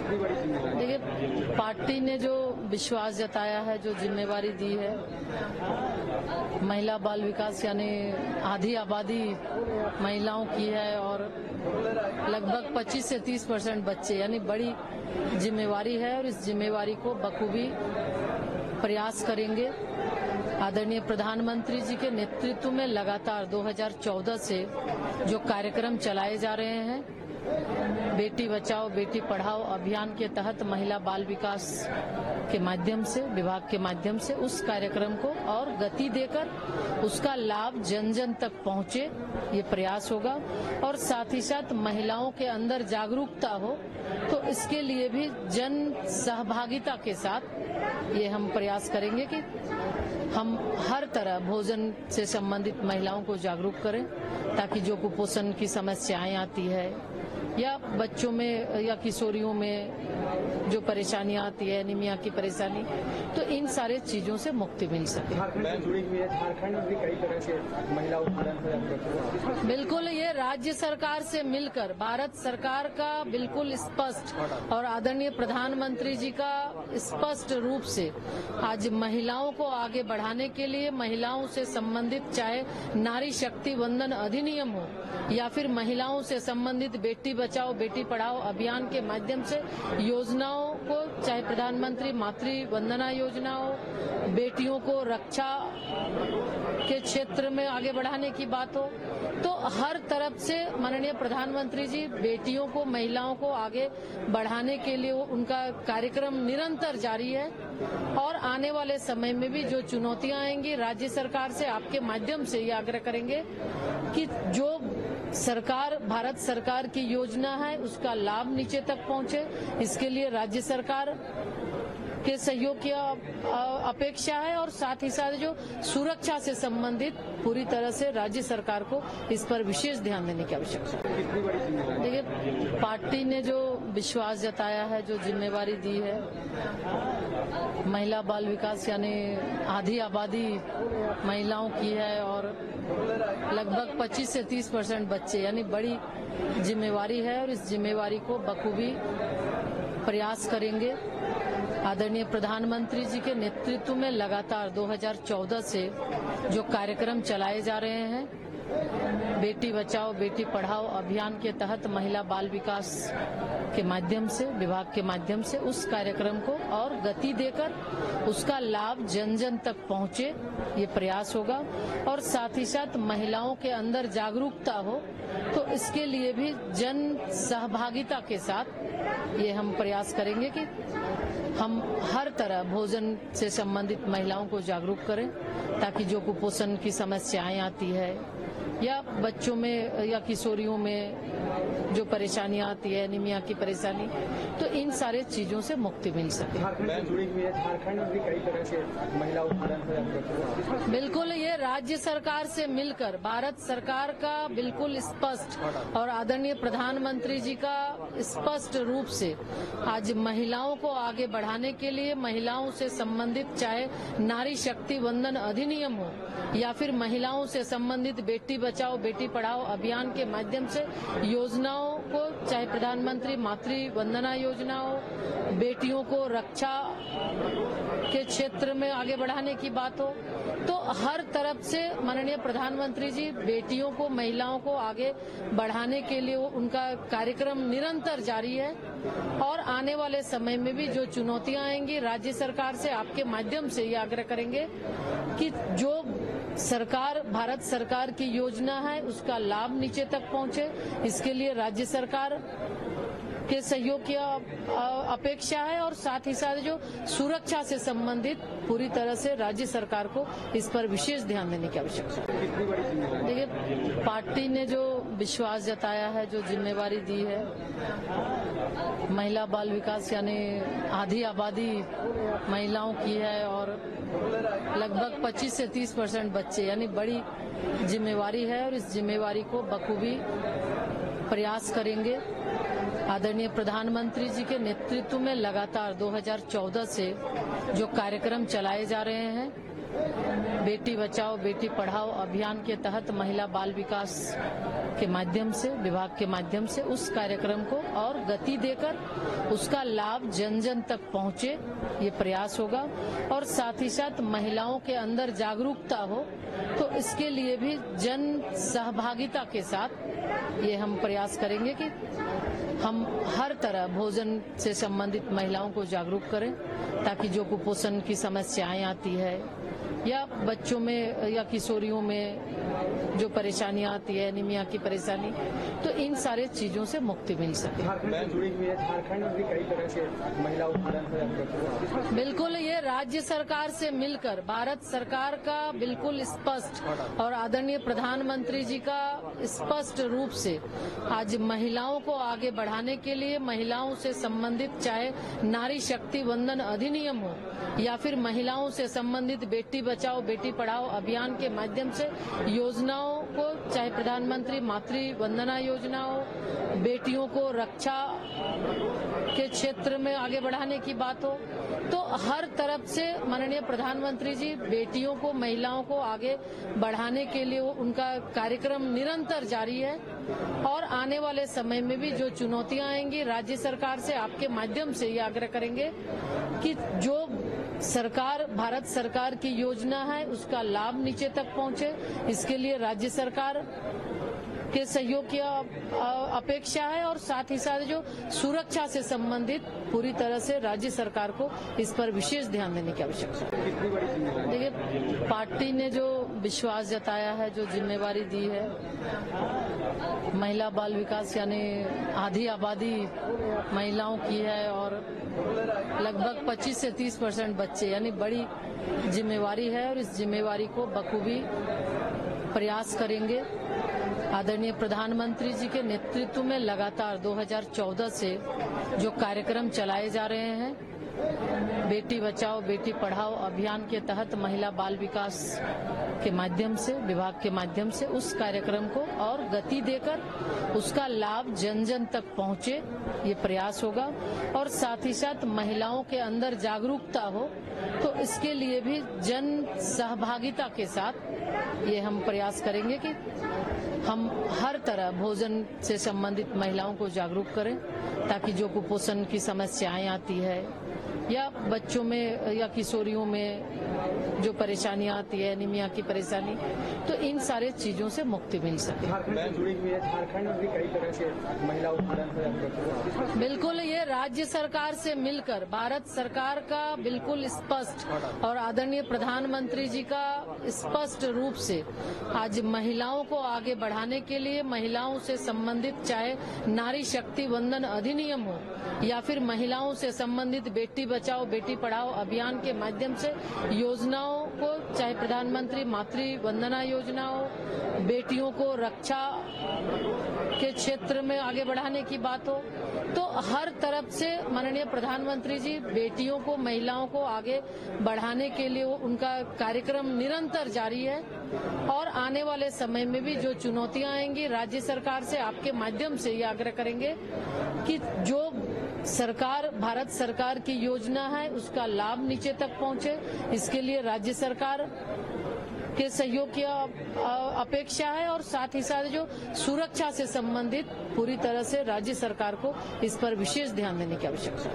देखिए, पार्टी ने जो विश्वास जताया है, जो जिम्मेवारी दी है, महिला बाल विकास यानी आधी आबादी महिलाओं की है और लगभग 25 से 30% बच्चे, यानी बड़ी जिम्मेवारी है और इस जिम्मेवारी को बखूबी प्रयास करेंगे। आदरणीय प्रधानमंत्री जी के नेतृत्व में लगातार 2014 से जो कार्यक्रम चलाए जा रहे हैं, बेटी बचाओ बेटी पढ़ाओ अभियान के तहत महिला बाल विकास के माध्यम से, विभाग के माध्यम से उस कार्यक्रम को और गति देकर उसका लाभ जन जन तक पहुंचे, ये प्रयास होगा। और साथ ही साथ महिलाओं के अंदर जागरूकता हो, तो इसके लिए भी जन सहभागिता के साथ ये हम प्रयास करेंगे कि हम हर तरह भोजन से संबंधित महिलाओं को जागरूक करें, ताकि जो कुपोषण की समस्याएं आती है या बच्चों में या किशोरियों में जो परेशानियां आती है, एनीमिया की परेशानी, तो इन सारे चीजों से मुक्ति मिल सके। झारखंड में भी कई तरह के महिला उत्थान। बिल्कुल, ये राज्य सरकार से मिलकर भारत सरकार का बिल्कुल स्पष्ट और आदरणीय प्रधानमंत्री जी का स्पष्ट रूप से आज महिलाओं को आगे बढ़ाने के लिए, महिलाओं से संबंधित चाहे नारी शक्ति वंदन अधिनियम हो या फिर महिलाओं से संबंधित बेटी बचाओ बेटी पढ़ाओ अभियान के माध्यम से योजनाओं को, चाहे प्रधानमंत्री मातृ वंदना योजना हो, बेटियों को रक्षा के क्षेत्र में आगे बढ़ाने की बात हो, तो हर तरफ से माननीय प्रधानमंत्री जी बेटियों को, महिलाओं को आगे बढ़ाने के लिए उनका कार्यक्रम निरंतर जारी है। और आने वाले समय में भी जो चुनौतियां आएंगी, राज्य सरकार से आपके माध्यम से ये आग्रह करेंगे कि जो सरकार, भारत सरकार की योजना है, उसका लाभ नीचे तक पहुंचे। इसके लिए राज्य सरकार के सहयोग की अपेक्षा है और साथ ही साथ जो सुरक्षा से संबंधित पूरी तरह से राज्य सरकार को इस पर विशेष ध्यान देने की आवश्यकता है। देखिए, पार्टी ने जो विश्वास जताया है, जो जिम्मेवारी दी है, महिला बाल विकास यानी आधी आबादी महिलाओं की है और लगभग 25 से 30% बच्चे, यानी बड़ी जिम्मेवारी है और इस जिम्मेवारी को बखूबी प्रयास करेंगे। आदरणीय प्रधानमंत्री जी के नेतृत्व में लगातार 2014 से जो कार्यक्रम चलाए जा रहे हैं, बेटी बचाओ बेटी पढ़ाओ अभियान के तहत महिला बाल विकास के माध्यम से, विभाग के माध्यम से उस कार्यक्रम को और गति देकर उसका लाभ जन जन तक पहुंचे, ये प्रयास होगा। और साथ ही साथ महिलाओं के अंदर जागरूकता हो, तो इसके लिए भी जन सहभागिता के साथ ये हम प्रयास करेंगे कि हम हर तरह भोजन से संबंधित महिलाओं को जागरूक करें, ताकि जो कुपोषण की समस्याएं आती है या बच्चों में या किशोरियों में जो परेशानियां आती है, एनीमिया की परेशानी, तो इन सारे चीजों से मुक्ति मिल सके। झारखंड में भी कई तरह के महिला उत्थान। बिल्कुल, ये राज्य सरकार से मिलकर भारत सरकार का बिल्कुल स्पष्ट और आदरणीय प्रधानमंत्री जी का स्पष्ट रूप से आज महिलाओं को आगे बढ़ाने के लिए, महिलाओं से संबंधित चाहे नारी शक्ति वंदन अधिनियम हो या फिर महिलाओं से संबंधित बेटी बचाओ बेटी पढ़ाओ अभियान के माध्यम से योजनाओं को, चाहे प्रधानमंत्री मातृ वंदना योजना हो, बेटियों को रक्षा के क्षेत्र में आगे बढ़ाने की बात हो, तो हर तरफ से माननीय प्रधानमंत्री जी बेटियों को, महिलाओं को आगे बढ़ाने के लिए उनका कार्यक्रम निरंतर जारी है। और आने वाले समय में भी जो चुनौतियां आएंगी, राज्य सरकार से आपके माध्यम से ये आग्रह करेंगे कि जो सरकार, भारत सरकार की योजना है, उसका लाभ नीचे तक पहुंचे। इसके लिए राज्य सरकार के सहयोग की अपेक्षा है और साथ ही साथ जो सुरक्षा से संबंधित पूरी तरह से राज्य सरकार को इस पर विशेष ध्यान देने की आवश्यकता है। देखिए, पार्टी ने जो विश्वास जताया है, जो जिम्मेवारी दी है, महिला बाल विकास यानी आधी आबादी महिलाओं की है और लगभग 25 से 30% बच्चे, यानी बड़ी जिम्मेवारी है और इस जिम्मेवारी को बखूबी प्रयास करेंगे। आदरणीय प्रधानमंत्री जी के नेतृत्व में लगातार 2014 से जो कार्यक्रम चलाए जा रहे हैं, बेटी बचाओ बेटी पढ़ाओ अभियान के तहत महिला बाल विकास के माध्यम से, विभाग के माध्यम से उस कार्यक्रम को और गति देकर उसका लाभ जन जन तक पहुंचे, ये प्रयास होगा। और साथ ही साथ महिलाओं के अंदर जागरूकता हो, तो इसके लिए भी जन सहभागिता के साथ ये हम प्रयास करेंगे कि हम हर तरह भोजन से संबंधित महिलाओं को जागरूक करें, ताकि जो कुपोषण की समस्याएं आती है या बच्चों में या किशोरियों में जो परेशानियां आती है, एनीमिया की परेशानी, तो इन सारे चीजों से मुक्ति मिल सके। झारखंड से जुड़ी हुई है, झारखंड में भी कई तरह से महिला उत्थान है। बिल्कुल, ये राज्य सरकार से मिलकर भारत सरकार का बिल्कुल स्पष्ट और आदरणीय प्रधानमंत्री जी का स्पष्ट रूप से आज महिलाओं को आगे बढ़ाने के लिए, महिलाओं से संबंधित चाहे नारी शक्ति वंदन अधिनियम हो या फिर महिलाओं से संबंधित बेटी बचाओ बेटी पढ़ाओ अभियान के माध्यम से योजनाओं को, चाहे प्रधानमंत्री मातृ वंदना योजना हो, बेटियों को रक्षा के क्षेत्र में आगे बढ़ाने की बात हो, तो हर तरफ से माननीय प्रधानमंत्री जी बेटियों को, महिलाओं को आगे बढ़ाने के लिए उनका कार्यक्रम निरंतर जारी है। और आने वाले समय में भी जो चुनौतियां आएंगी, राज्य सरकार से आपके माध्यम से ये आग्रह करेंगे कि जो सरकार, भारत सरकार की योजना है उसका लाभ नीचे तक पहुंचे, इसके लिए राज्य सरकार के सहयोग की अपेक्षा है। और साथ ही साथ जो सुरक्षा से संबंधित पूरी तरह से राज्य सरकार को इस पर विशेष ध्यान देने की आवश्यकता है। देखिए, पार्टी ने जो विश्वास जताया है, जो जिम्मेवारी दी है, महिला बाल विकास यानी आधी आबादी महिलाओं की है और लगभग 25 से 30% बच्चे, यानी बड़ी जिम्मेवारी है और इस जिम्मेवारी को बखूबी प्रयास करेंगे। आदरणीय प्रधानमंत्री जी के नेतृत्व में लगातार 2014 से जो कार्यक्रम चलाए जा रहे हैं, बेटी बचाओ बेटी पढ़ाओ अभियान के तहत महिला बाल विकास के माध्यम से, विभाग के माध्यम से उस कार्यक्रम को और गति देकर उसका लाभ जन जन तक पहुंचे, ये प्रयास होगा। और साथ ही साथ महिलाओं के अंदर जागरूकता हो, तो इसके लिए भी जन सहभागिता के साथ ये हम प्रयास करेंगे कि हम हर तरह भोजन से संबंधित महिलाओं को जागरूक करें, ताकि जो कुपोषण की समस्याएं आती है या बच्चों में या किशोरियों में जो परेशानियां आती है, एनीमिया की परेशानी, तो इन सारे चीजों से मुक्ति मिल सके। झारखंड से जुड़ी हुई है, झारखंड में भी कई तरह से महिला उत्थान है। बिल्कुल, ये राज्य सरकार से मिलकर भारत सरकार का बिल्कुल स्पष्ट और आदरणीय प्रधानमंत्री जी का स्पष्ट रूप से आज महिलाओं को आगे बढ़ाने के लिए, महिलाओं से संबंधित चाहे नारी शक्ति वंदन अधिनियम हो या फिर महिलाओं से संबंधित बेटी बचाओ बेटी पढ़ाओ अभियान के माध्यम से योजनाओं को, चाहे प्रधानमंत्री मातृ वंदना योजना हो, बेटियों को रक्षा के क्षेत्र में आगे बढ़ाने की बात हो, तो हर तरफ से माननीय प्रधानमंत्री जी बेटियों को, महिलाओं को आगे बढ़ाने के लिए उनका कार्यक्रम निरंतर जारी है। और आने वाले समय में भी जो चुनौतियां आएंगी, राज्य सरकार से आपके माध्यम से ये आग्रह करेंगे कि जो सरकार, भारत सरकार की योजना है उसका लाभ नीचे तक पहुंचे, इसके लिए राज्य सरकार के सहयोग की अपेक्षा है। और साथ ही साथ जो सुरक्षा से संबंधित पूरी तरह से राज्य सरकार को इस पर विशेष ध्यान देने की आवश्यकता है।